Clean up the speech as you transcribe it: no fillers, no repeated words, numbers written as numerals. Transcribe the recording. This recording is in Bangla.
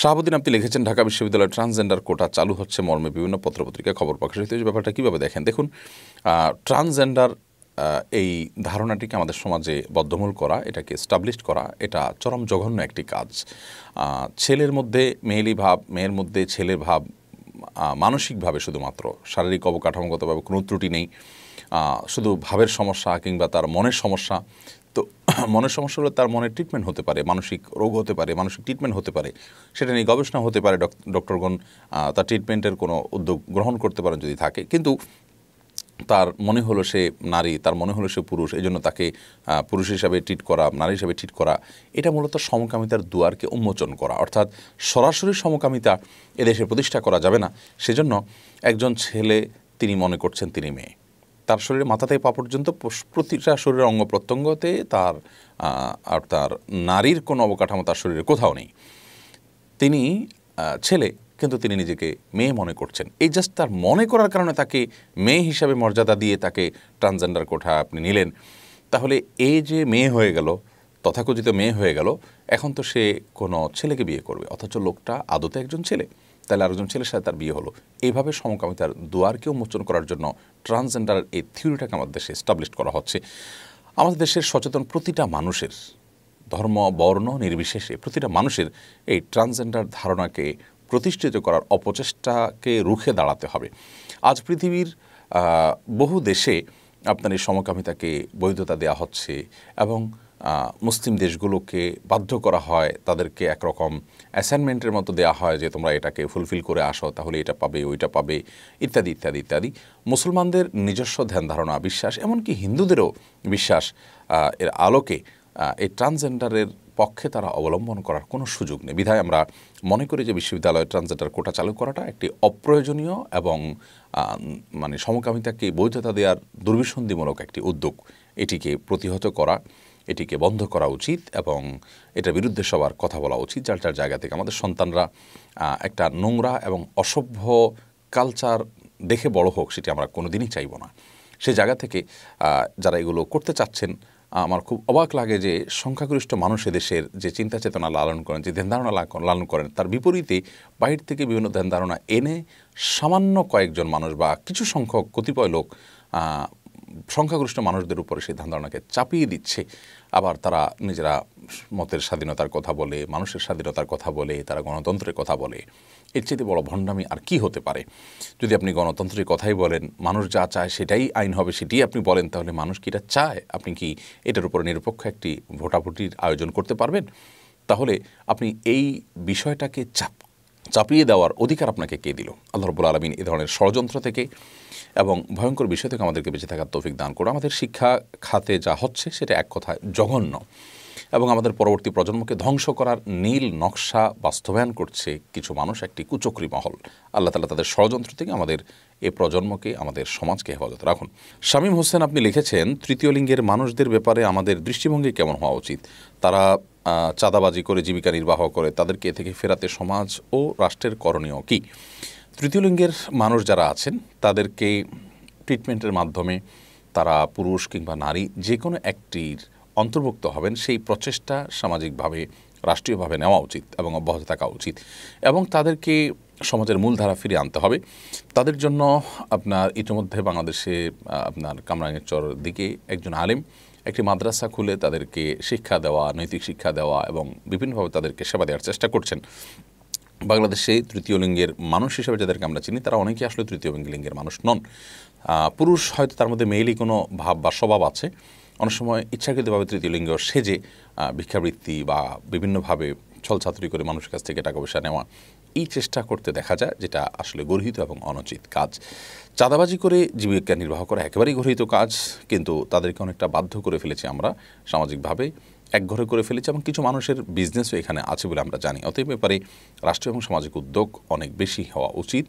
শাহাবুদ্দিন আপনি লিখেছেন, ঢাকা বিশ্ববিদ্যালয়ে ট্রান্সজেন্ডার কোটা চালু হচ্ছে মর্মে বিভিন্ন পত্রপত্রিকায় খবর প্রকাশিত হয়েছে। ব্যাপারটা কীভাবে দেখেন? দেখুন, ট্রান্সজেন্ডার এই ধারণাটিকে আমাদের সমাজে বদ্ধমূল করা, এটাকে এস্টাবলিশড করা, এটা চরম জঘন্য একটি কাজ। ছেলের মধ্যে মেয়েলি ভাব, মেয়ের মধ্যে ছেলের ভাব, মানসিকভাবে শুধুমাত্র, শারীরিক অবকাঠামোগতভাবে কোনো ত্রুটি নেই, শুধু ভাবের সমস্যা কিংবা তার মনের সমস্যা। তো মনের সমস্যা হলে তার মনের ট্রিটমেন্ট হতে পারে, মানসিক রোগ হতে পারে, মানসিক ট্রিটমেন্ট হতে পারে, সেটা নিয়ে গবেষণা হতে পারে, ডক্টরগণ তার ট্রিটমেন্টের কোনো উদ্যোগ গ্রহণ করতে পারেন যদি থাকে। কিন্তু তার মনে হলো সে নারী, তার মনে হলো সে পুরুষ, এই জন্য তাকে পুরুষ হিসাবে ট্রিট করা, নারী হিসাবে ট্রিট করা, এটা মূলত সমকামিতার দুয়ারকে উন্মোচন করা। অর্থাৎ সরাসরি সমকামিতা এদেশে প্রতিষ্ঠা করা যাবে না। সেজন্য একজন ছেলে তিনি মনে করছেন তিনি মেয়ে, তার শরীরে মাথা থেকে পা পর্যন্ত প্রতিটা শরীরের অঙ্গ প্রত্যঙ্গতে তার আর তার নারীর কোনো অবকাঠামো তার শরীরে কোথাও নেই। তিনি ছেলে, কিন্তু তিনি নিজেকে মেয়ে মনে করছেন। এই জাস্ট তার মনে করার কারণে তাকে মেয়ে হিসাবে মর্যাদা দিয়ে তাকে ট্রান্সজেন্ডার কোঠা আপনি নিলেন। তাহলে এই যে মেয়ে হয়ে গেল, তথাকথিত মেয়ে হয়ে গেল, এখন তো সে কোনো ছেলেকে বিয়ে করবে, অথচ লোকটা আদতে একজন ছেলে। তাহলে আরেকজন ছেলের সাথে তার বিয়ে হলো। এইভাবে সমকামিতার দুয়ারকে উন্মোচন করার জন্য ট্রান্সজেন্ডার এই থিওরিটাকে আমাদের দেশে এস্টাবলিশ করা হচ্ছে। আমাদের দেশের সচেতন প্রতিটা মানুষের, ধর্ম বর্ণ নির্বিশেষে প্রতিটা মানুষের এই ট্রান্সজেন্ডার ধারণাকে প্রতিষ্ঠিত করার অপচেষ্টাকে রুখে দাঁড়াতে হবে। আজ পৃথিবীর বহু দেশে আপনার এই সমকামিতাকে বৈধতা দেওয়া হচ্ছে এবং মুসলিম দেশগুলোকে বাধ্য করা হয়, তাদেরকে একরকম অ্যাসাইনমেন্টের মতো দেওয়া হয় যে তোমরা এটাকে ফুলফিল করে আসো, তাহলে এটা পাবে, ওইটা পাবে, ইত্যাদি ইত্যাদি ইত্যাদি। মুসলমানদের নিজস্ব ধ্যান ধারণা, বিশ্বাস, এমনকি হিন্দুদেরও বিশ্বাস এর আলোকে এই ট্রান্সজেন্ডারের পক্ষে তারা অবলম্বন করার কোনো সুযোগ নেই। বিধায় আমরা মনে করি যে বিশ্ববিদ্যালয়ে ট্রান্সজেন্ডার কোটা চালু করাটা একটি অপ্রয়োজনীয় এবং মানে সমকামিতাকে বৈধতা দেওয়ার দুর্বিসন্ধিমূলক একটি উদ্যোগ। এটিকে প্রতিহত করা, এটিকে বন্ধ করা উচিত এবং এটার বিরুদ্ধে সবার কথা বলা উচিত। যার যার জায়গা থেকে আমাদের সন্তানরা একটা নোংরা এবং অসভ্য কালচার দেখে বড় হোক, সেটি আমরা কোনো দিনই চাইব না। সে জায়গা থেকে যারা এগুলো করতে চাচ্ছেন, আমার খুব অবাক লাগে যে সংখ্যাগরিষ্ঠ মানুষ দেশের যে চিন্তা চেতনা লালন করেন, যে ধ্যান ধারণা লালন করেন, তার বিপরীতে বাহির থেকে বিভিন্ন ধ্যান ধারণা এনে সামান্য কয়েকজন মানুষ বা কিছু সংখ্যক কতিপয় লোক সংখ্যাগরিষ্ঠ মানুষদের উপরে সেই ধ্যান ধারণাকে চাপিয়ে দিচ্ছে। আবার তারা নিজেরা মতের স্বাধীনতার কথা বলে, মানুষের স্বাধীনতার কথা বলে, তারা গণতন্ত্রের কথা বলে। এর চেয়ে বড় ভণ্ডামি আর কি হতে পারে? যদি আপনি গণতন্ত্রের কথাই বলেন, মানুষ যা চায় সেটাই আইন হবে, সেটাই আপনি বলেন, তাহলে মানুষ কি এটা চায়? আপনি কি এটার উপর নিরপেক্ষ একটি ভোটাভুটির আয়োজন করতে পারবেন? তাহলে আপনি এই বিষয়টাকে চাপিয়ে দেওয়ার অধিকার আপনাকে কে দিল? আল্লাহ রাব্বুল আলামিন এই ধরনের ষড়যন্ত্র থেকে এবং ভয়ঙ্কর বিষয় থেকে আমাদেরকে বেঁচে থাকার তৌফিক দান করুন। আমাদের শিক্ষা খাতে যা হচ্ছে সেটা এক কথায় জঘন্য এবং আমাদের পরবর্তী প্রজন্মকে ধ্বংস করার নীল নকশা বাস্তবায়ন করছে কিছু মানুষ, একটি কুচক্রী মহল। আল্লাহ তাআলা তাদের ষড়যন্ত্র থেকে আমাদের এ প্রজন্মকে, আমাদের সমাজকে হেফাজত রাখুন। শামীম হোসেন আপনি লিখেছেন, তৃতীয় লিঙ্গের মানুষদের ব্যাপারে আমাদের দৃষ্টিভঙ্গি কেমন হওয়া উচিত? তারা চাঁদাবাজি করে জীবিকা নির্বাহ করে, তাদেরকে এ থেকে ফেরাতে সমাজ ও রাষ্ট্রের করণীয় কী? তৃতীয় লিঙ্গের মানুষ যারা আছেন তাদেরকে ট্রিটমেন্টের মাধ্যমে তারা পুরুষ কিংবা নারী যে কোনো একটির অন্তর্ভুক্ত হবেন, সেই প্রচেষ্টা সামাজিকভাবে, রাষ্ট্রীয়ভাবে নেওয়া উচিত এবং অব্যাহত থাকা উচিত এবং তাদেরকে সমাজের মূলধারা ফিরিয়ে আনতে হবে। তাদের জন্য আপনার ইতিমধ্যে বাংলাদেশে আপনার কামরাঙ্গীরচর দিকে একজন আলেম একটি মাদ্রাসা খুলে তাদেরকে শিক্ষা দেওয়া, নৈতিক শিক্ষা দেওয়া এবং বিভিন্নভাবে তাদেরকে সেবা দেওয়ার চেষ্টা করছেন। বাংলাদেশে তৃতীয় লিঙ্গের মানুষ হিসেবে যাদেরকে আমরা চিনি, তারা অনেকেই আসলে তৃতীয় লিঙ্গের মানুষ নন। পুরুষ হয়তো তার মধ্যে মেয়েলি কোনো ভাব বা স্বভাব আছে, অনেক সময় ইচ্ছাকৃতভাবে তৃতীয় লিঙ্গ সেজে ভিক্ষাবৃত্তি বা বিভিন্নভাবে ছলছাতুরি করে মানুষের কাছ থেকে টাকা পয়সা নেওয়া, এই চেষ্টা করতে দেখা যায়, যেটা আসলে গর্হিত এবং অনুচিত কাজ। চাঁদাবাজি করে জীবিকা নির্বাহ করা একেবারেই গর্হিত কাজ, কিন্তু তাদেরকে অনেকটা বাধ্য করে ফেলেছি আমরা সামাজিকভাবে, একঘরে করে ফেলেছি এবং কিছু মানুষের বিজনেসও এখানে আছে বলে আমরা জানি। অতএব ব্যাপারে রাষ্ট্র এবং সামাজিক উদ্যোগ অনেক বেশি হওয়া উচিত।